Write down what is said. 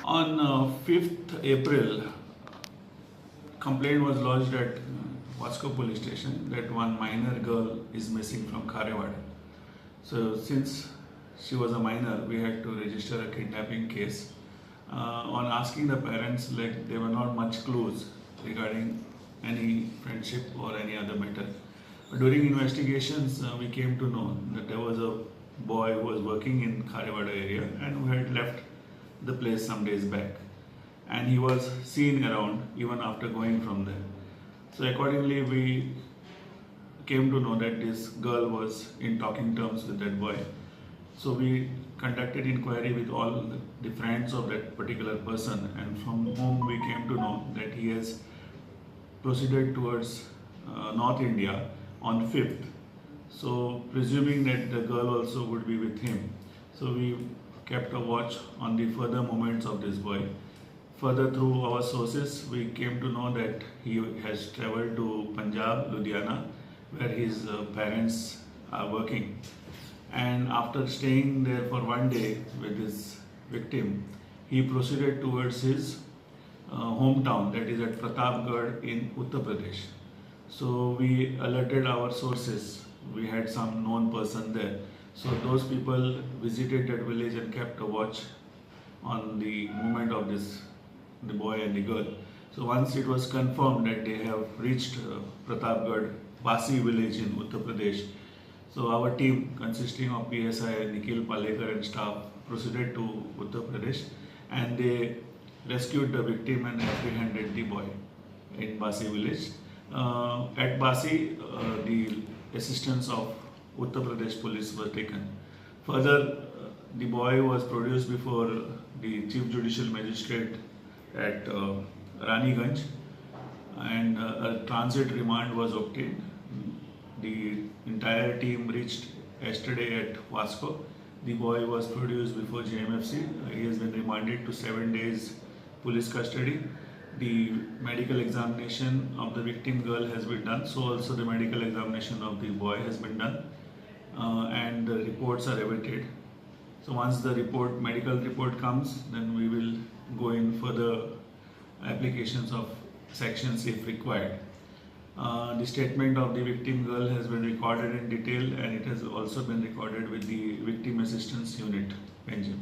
On 5th April, complaint was lodged at Vasco police station that one minor girl is missing from Kharewada. So since she was a minor, we had to register a kidnapping case. On asking the parents, like there were not much clues regarding any friendship or any other matter. But during investigations, we came to know that there was a boy who was working in Kharewada area and who had left the place some days back, and he was seen around even after going from there. So accordingly, we came to know that this girl was in talking terms with that boy. So we conducted inquiry with all the friends of that particular person, and from whom we came to know that he has proceeded towards North India on 5th. So presuming that the girl also would be with him, so we kept a watch on the further movements of this boy. Further, through our sources, we came to know that he has traveled to Punjab, Ludhiana, where his parents are working. And after staying there for one day with his victim, he proceeded towards his hometown, that is at Pratapgarh in Uttar Pradesh. So we alerted our sources. We had some known person there. So those people visited that village and kept a watch on the movement of the boy and the girl. So once it was confirmed that they have reached Pratapgarh, Basi village in Uttar Pradesh, so our team consisting of PSI Nikhil Palekar and staff proceeded to Uttar Pradesh, and they rescued the victim and apprehended the boy in Basi village. At Basi, the assistance of Uttar Pradesh police was taken. Further, the boy was produced before the Chief Judicial Magistrate at Raniganj, and a transit remand was obtained. The entire team reached yesterday at Vasco. The boy was produced before JMFC. He has been remanded to 7 days police custody. The medical examination of the victim girl has been done, so also the medical examination of the boy has been done, and the reports are awaited. So once the medical report comes, then we will go in further applications of sections if required. The statement of the victim girl has been recorded in detail, and it has also been recorded with the Victim Assistance Unit, Benjamin.